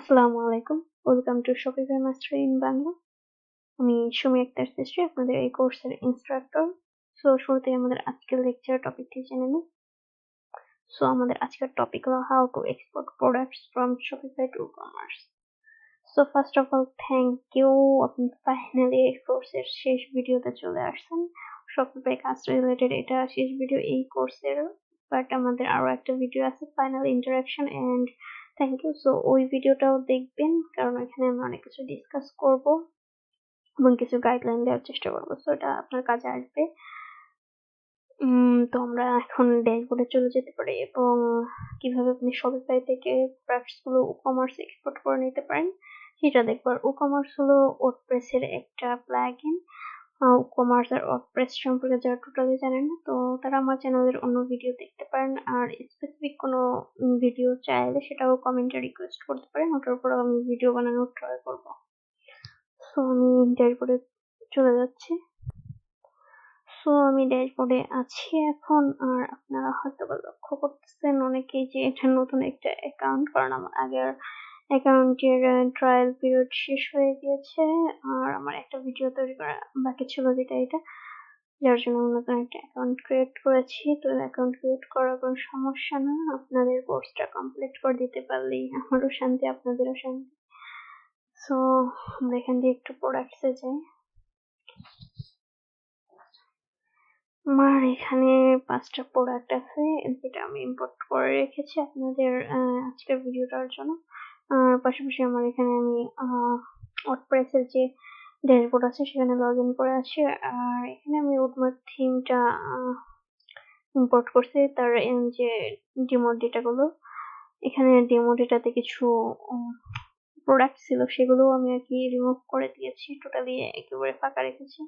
আসসালামু আলাইকুম। Welcome to Shopify Mastery in Bangla. আমি সুমি আক্তার সৃষ্টি, আপনাদের এই কোর্সের ইনস্ট্রাক্টর। সো শুরুতেই আমাদের আজকের লেকচার টপিকটি জেনে নিই। সো আমাদের আজকের টপিক হলো how to export products from Shopify to e-commerce. So first of all thank you, আপনি ফাইনালি এই কোর্সের শেষ ভিডিওতে চলে আসছেন। Shopify কাজ রিলেটেড এটা শেষ ভিডিও এই কোর্সের, বাট আমাদের আরো একটা ভিডিও আছে final interaction and thank you. So ওই ভিডিওটাও দেখবেন, কারণ এখানে আমরা অনেক কিছু ডিসকাস করব এবং কিছু গাইডলাইন দেওয়ার চেষ্টা করবো। সো এটা আপনার কাজে আসবে। তো আমরা এখন ড্যাশবোর্ডে চলে যেতে পারি এবং কিভাবে আপনি Shopify থেকে প্রোডাক্টস গুলো ই-কমার্স এক্সপোর্ট করে নিতে পারেন সেটা দেখবো। আর ই-কমার্স হলো ওয়ার্ডপ্রেস এর একটা প্লাগইন। ই-কমার্স আর ওয়ার্ডপ্রেস সম্পর্কে যারা টোটালি জানেন না, তো তারা আমার চ্যানেলের অন্য ভিডিও দেখতে পারেন। আর স্পেসিফিক কোনো ভিডিও চাইলে সেটাও কমেন্টে রিকোয়েস্ট করতে পারেন, ওটার উপর আমি ভিডিও বানানোর ট্রাই করবো। সো আমি ড্যাশবোর্ডে চলে যাচ্ছি। সো আমি ড্যাশবোর্ডে আছি এখন। আর আপনারা হয়তো বা লক্ষ্য করতেছেন অনেকেই যে এটা নতুন একটা অ্যাকাউন্ট, কারণ আমার আগের অ্যাকাউন্টের ট্রায়াল পিরিয়ড শেষ হয়ে গিয়েছে আর আমার একটা ভিডিও তৈরি করা বাকি ছিল, যেটা এটা, যার জন্য আমি নতুন একটা অ্যাকাউন্ট ক্রিয়েট করেছি। তো অ্যাকাউন্ট ক্রিয়েট করার কোনো সমস্যা না, আপনাদের কোর্সটা কমপ্লিট করে দিতে পারলেই আমারও শান্তি, আপনাদেরও শান্তি। সো আমরা এখান দিয়ে একটু প্রোডাক্টসে যাই। আমার এখানে 5টা প্রোডাক্ট আছে যেটা আমি ইম্পোর্ট করে রেখেছি আপনাদের আজকের ভিডিওটার জন্য। আর পাশাপাশি আমার এখানে আমি ওয়ার্ডপ্রেস এর যে ড্যাশবোর্ড আছে সেখানে লগ ইন করে আছি। আর এখানে আমি উডমার্ক থিমটা ইম্পোর্ট করছি, তার যে ডেমো ডেটা গুলো, এখানে ডেমো ডেটাতে কিছু প্রোডাক্ট ছিল সেগুলো আমি আর কি রিমুভ করে দিয়েছি, টোটালি একেবারে ফাঁকা রেখেছি।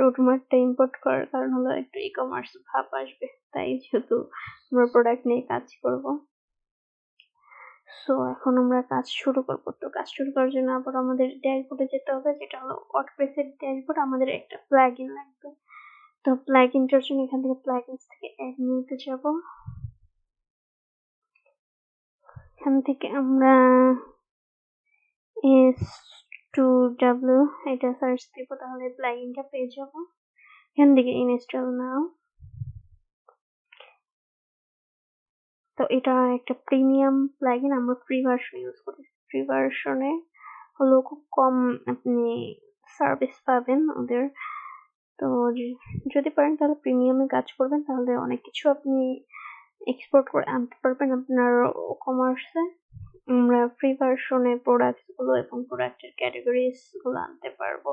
রোডমার্কটা ইম্পোর্ট করার কারণ হলো একটু ই-কমার্স ভাব আসবে, তাই যেহেতু আমরা প্রোডাক্ট নিয়ে কাজ করব। সো এখন আমরা কাজ শুরু করব। তো কাজ শুরু করার জন্য আবার আমাদের ড্যাশবোর্ডে যেতে হবে, যেটা হলো ওয়ার্ডপ্রেস এর ড্যাশবোর্ড। আমাদের একটা প্লাগইন লাগবে, তো প্লাগইনটার জন্য এখান থেকে প্লাগইনস থেকে অ্যাড নিতে যাব। এখান থেকে আমরা S2W এটা সার্চ দিব, তাহলে প্লাগইনটা পেয়ে যাব। এখান থেকে ইনস্টল নাও। তো এটা একটা প্রিমিয়াম প্লাগইন, আমরা ফ্রি ভার্সন ইউজ করি। ফ্রি ভার্সনে হলো খুব কম আপনি সার্ভিস পাবেন ওদের। তো যদি পারেন তাহলে প্রিমিয়ামে কাজ করবেন, তাহলে অনেক কিছু আপনি এক্সপোর্ট করে আনতে পারবেন আপনার কমার্সে। আমরা ফ্রি ভার্সনে প্রোডাক্টস গুলো এবং প্রোডাক্টের ক্যাটাগরিজ গুলো আনতে পারবো।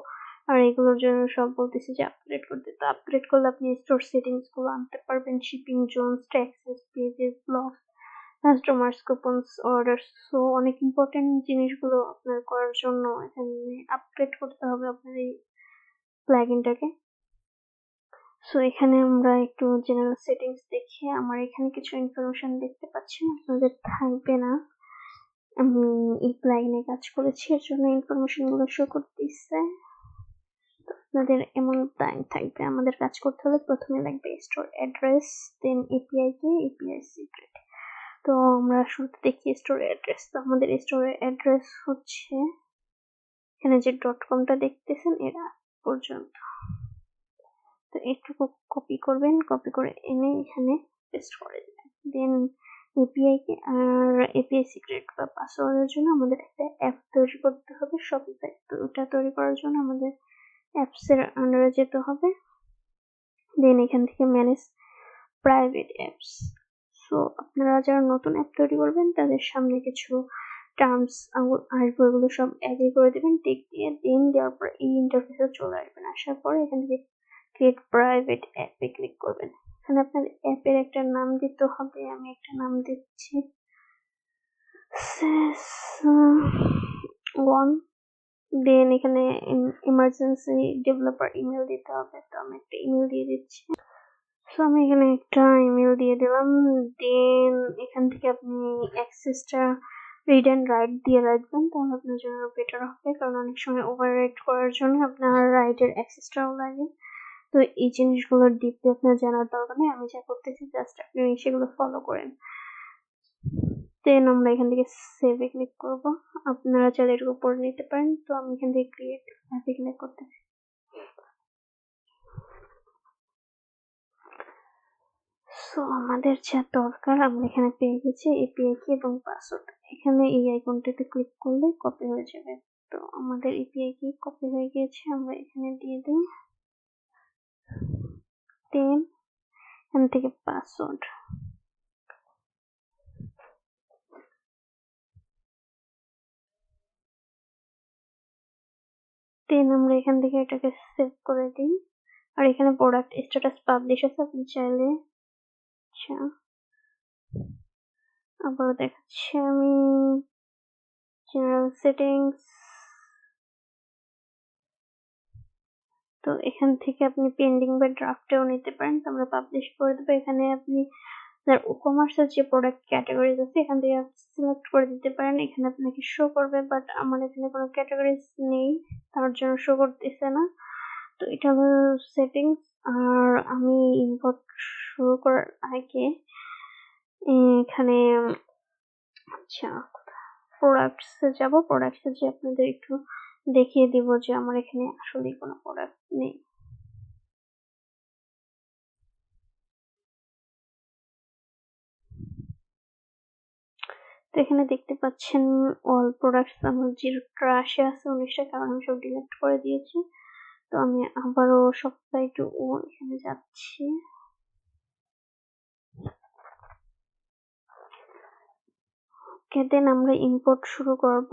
আর এগুলোর জন্য সব বলতেছি যে আপগ্রেড করতে, তো আপগ্রেড করলে আপনি স্টোর সেটিংস গুলো আনতে পারবেন, shipping zones, taxes, pages, blogs, customers, coupons, order. So অনেক ইম্পর্টেন্ট জিনিসগুলো আপনার করার জন্য এখানে আপগ্রেড করতে হবে আপনার এই প্লাগইনটাকে। সো এখানে আমরা একটু জেনারেল সেটিংস দেখি। আমার এখানে কিছু ইনফরমেশন দেখতে পাচ্ছি, আপনাদের থাকবে না। আমি এই প্লাগইনে কাজ করেছি, এর জন্য ইনফরমেশন গুলো শো করতেছে। আপনাদের এমন টাইম থাকবে, আমাদের কাজ করতে হলে প্রথমে লাগবে স্টোর অ্যাড্রেস, দেন এপিআই কে, এপিআই সিক্রেট। তো আমরা শুরুতে দেখি স্টোর অ্যাড্রেস। তো আমাদের স্টোরের অ্যাড্রেস হচ্ছে এখানে যে .com-টা দেখতেছেন এরা পর্যন্ত। তো এইটুকু কপি করবেন, কপি করে এনে এখানে পেস্ট করে দিবেন। দেন এপিআই কে আর এপিআই সিক্রেট বা পাসওয়ার্ডের জন্য আমাদের একটা অ্যাপ তৈরি করতে হবে Shopify। তো ওটা তৈরি করার জন্য আমাদের অ্যাপস এর আন্ডারে যেতে হবে। দেন এখান থেকে ম্যানেজ প্রাইভেট অ্যাপস। সো আপনারা যারা নতুন অ্যাপ তৈরি করবেন তাদের সামনে কিছু টার্মস আসবে, ওগুলো সব এগ্রি করে দিবেন টিক দিয়ে। দেন দেওয়ার পর এই ইন্টারফেসে চলে আসবেন। আসার পরে এখান থেকে ক্রিয়েট প্রাইভেট অ্যাপে ক্লিক করবেন। এখানে আপনার অ্যাপের একটা নাম দিতে হবে, আমি একটা নাম দিচ্ছি one। দেন এখানে ইমার্জেন্সি ডেভেলপার ইমেল দিতে হবে, তো আমি একটা ইমেল দিয়ে দিচ্ছি। সো আমি এখানে একটা ইমেল দিয়ে দিলাম। দেন এখান থেকে আপনি অ্যাক্সেসটা রিড এন্ড রাইট দিয়ে রাখবেন, তাহলে আপনার জন্য বেটার হবে, কারণ অনেক সময় ওভাররাইট করার জন্য আপনার রাইটের অ্যাক্সেসটাও লাগে। তো এই জিনিসগুলো ডিপলি আপনার জানার দরকার নেই, আমি যা করতেছি জাস্ট আপনি সেগুলো ফলো করেন। দেন আমরা এখান থেকে সেভে ক্লিক করব। আপনারা চাইলে এটুকু পড়ে নিতে পারেন। তো আমি এখান থেকে ক্রিয়েট অ্যাপে ক্লিক করতেছি। সো আমাদের যা দরকার আমরা এখানে পেয়ে গেছি এপিআই কি এবং পাসওয়ার্ড। এখানে এই আইকনটাতে ক্লিক করলে কপি হয়ে যাবে। তো আমাদের এপিআই কি কপি হয়ে গিয়েছে, আমরা এখানে দিয়ে দিই। দেন এখান থেকে পাসওয়ার্ড, দেন আমরা এখান থেকে এটাকে সেভ করে দিই। আর এখানে প্রোডাক্ট স্ট্যাটাস পাবলিশ আছে, আপনি চাইলে আচ্ছা আবারও দেখাচ্ছি আমি জেনারেল সেটিংস। তো এখান থেকে আপনি পেন্ডিং বা ড্রাফটেও নিতে পারেন। তো আমরা পাবলিশ করে দেবো। এখানে আপনি আপনার ই-কমার্সের যে প্রোডাক্ট ক্যাটাগরিজ আছে এখান থেকে সিলেক্ট করে দিতে পারেন। এখানে আপনাকে শো করবে, বাট আমার এখানে কোনো ক্যাটাগরিজ নেই, তার জন্য শো করতেছে না। তো এটা হলো সেটিংস। আর আমি ইম্পোর্ট শুরু করার আগে এখানে আচ্ছা প্রোডাক্টস এ যাব। প্রোডাক্টস এ যে আপনাদের একটু দেখিয়ে দিব যে আমার এখানে আসলে কোনো প্রোডাক্ট নেই। তো এখানে দেখতে পাচ্ছেন অল প্রোডাক্টস আমার 0টা আসে আছে 19টা, কারণ আমি সব ডিলিট করে দিয়েছি। তো আমি আবারও শপিফাই টু এখানে যাচ্ছি। ওকে, দেন আমরা ইম্পোর্ট শুরু করব।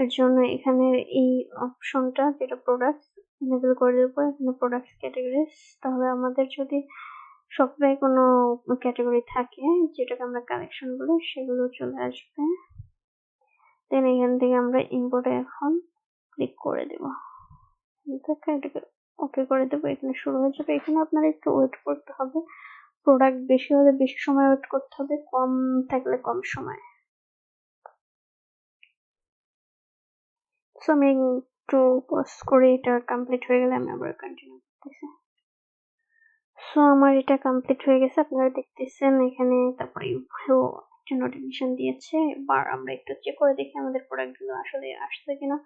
এর জন্য এখানে এই অপশনটা যেটা প্রোডাক্টস এনেবল করে দেবো। এখানে প্রোডাক্টস ক্যাটাগরিজ, তাহলে আমাদের যদি শপিফাই কোনো ক্যাটাগরি থাকে যেটাকে আমরা কালেকশন বলি সেগুলো চলে আসবে। দেন এখান থেকে আমরা ইম্পোর্টে এখন ক্লিক করে দেব। এটাকে ওকে করে দেবো। এখানে শুরু হয়ে যাবে। এখানে আপনারা একটু ওয়েট করতে হবে। প্রোডাক্ট বেশি হলে বেশি সময় ওয়েট করতে হবে, কম থাকলে কম সময়। সো আমি একটু পজ করে এটা কমপ্লিট হয়ে গেলে আমি আবার কন্টিনিউ করতেছি। সো আমার এটা কমপ্লিট হয়ে গেছে, আপনারা দেখতেছেন এখানে। তারপরে উপরেও একটা নোটিফিকেশন দিয়েছে। এবার আমরা একটু চেক করে দেখি আমাদের প্রোডাক্টগুলো আসলে আসছে কিনা।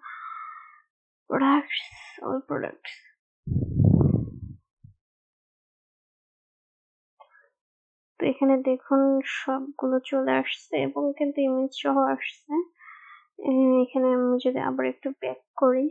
Products, all products. তো এখানে দেখুন সবগুলো চলে আসছে এবং কিন্তু ইমেজ সহ আসছে। এখানে আমি যদি আবার একটু ব্যাক করি,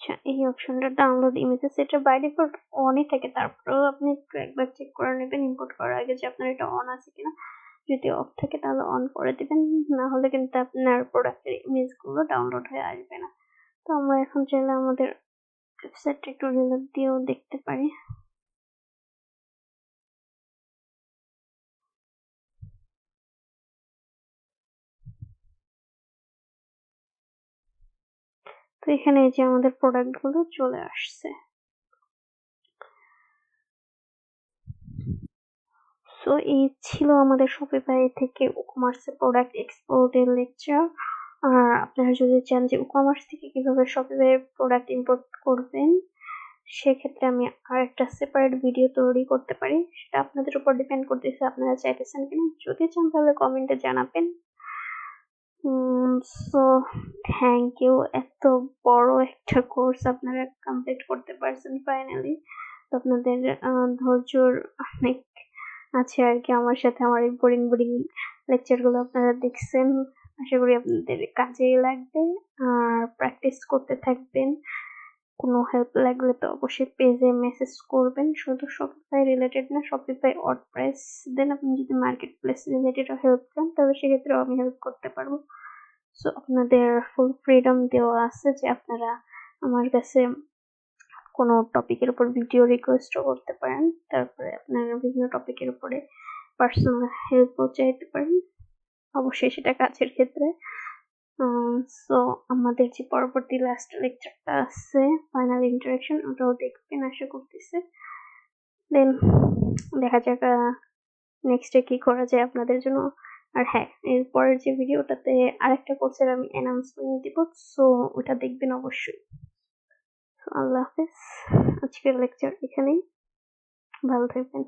আচ্ছা এই অপশনটা ডাউনলোড ইমেজেস, এটা বাই ডিফল্ট অনই থাকে। তারপরেও আপনি একটু একবার চেক করে নেবেন ইম্পোর্ট করার আগে যে আপনার এটা অন আছে কিনা। যদি অফ থাকে তাহলে অন করে দিবেন, না হলে কিন্তু আপনার প্রোডাক্টের ইমেজ গুলো ডাউনলোড হয়ে আসবে না। তো আমরা এখন চাইলে আমাদের ওয়েবসাইটটা একটু রিলোড দিয়েও দেখতে পারি। তো এখানে এই যে আমাদের প্রোডাক্ট গুলো চলে আসছে। সো এই ছিল আমাদের শপিফাই থেকে ই-কমার্সে প্রোডাক্ট এক্সপোর্টের লেকচার। আর আপনারা যদি চান যে ই-কমার্স থেকে কিভাবে শপিফাই প্রোডাক্ট ইম্পোর্ট করবেন, সেক্ষেত্রে আমি আরেকটা সেপারেট ভিডিও তৈরি করতে পারি। সেটা আপনাদের উপর ডিপেন্ড করতেছে আপনারা চাইতেছেন কিনা। যদি চান তাহলে কমেন্টে জানাবেন। সো থ্যাংক ইউ, এত বড় একটা কোর্স আপনারা কমপ্লিট করতে পারছেন ফাইনালি। তো আপনাদের ধৈর্যর অনেক আছে আর কি আমার সাথে। আমার এই বোরিং বোরিং লেকচার গুলো আপনারা দেখছেন, আশা করি আপনাদের কাজেই লাগবে। আর প্র্যাকটিস করতে থাকবেন। কোনো হেল্প লাগলে তো অবশ্যই পেজে মেসেজ করবেন। শুধু শপিফাই রিলেটেড না, শপিফাই ওয়ার্ডপ্রেস, দেন আপনি যদি মার্কেট প্লেস রিলেটেড হেল্প চান তাহলে সেক্ষেত্রেও আমি হেল্প করতে পারবো। সো আপনাদের ফুল ফ্রিডম দেওয়া আছে যে আপনারা আমার কাছে কোনো টপিকের উপর ভিডিও রিকোয়েস্টও করতে পারেন। তারপরে আপনারা বিভিন্ন টপিকের উপরে পার্সোনাল হেল্পও চাইতে পারেন, অবশ্যই সেটা কাজের ক্ষেত্রে। সো আমাদের যে পরবর্তী লাস্ট লেকচারটা আছে ফাইনাল ইন্টারেকশন, ওটাও দেখবেন আশা করতেছি। দেন দেখা যাক নেক্সটে কি করা যায় আপনাদের জন্য। আর হ্যাঁ, এর পরের যে ভিডিওটাতে আরেকটা কোর্সের আমি অ্যানাউন্সমেন্ট দিব, সো ওটা দেখবেন অবশ্যই। তো আল্লাহ হাফেজ, আজকের লেকচার এখানেই, ভালো থাকবেন।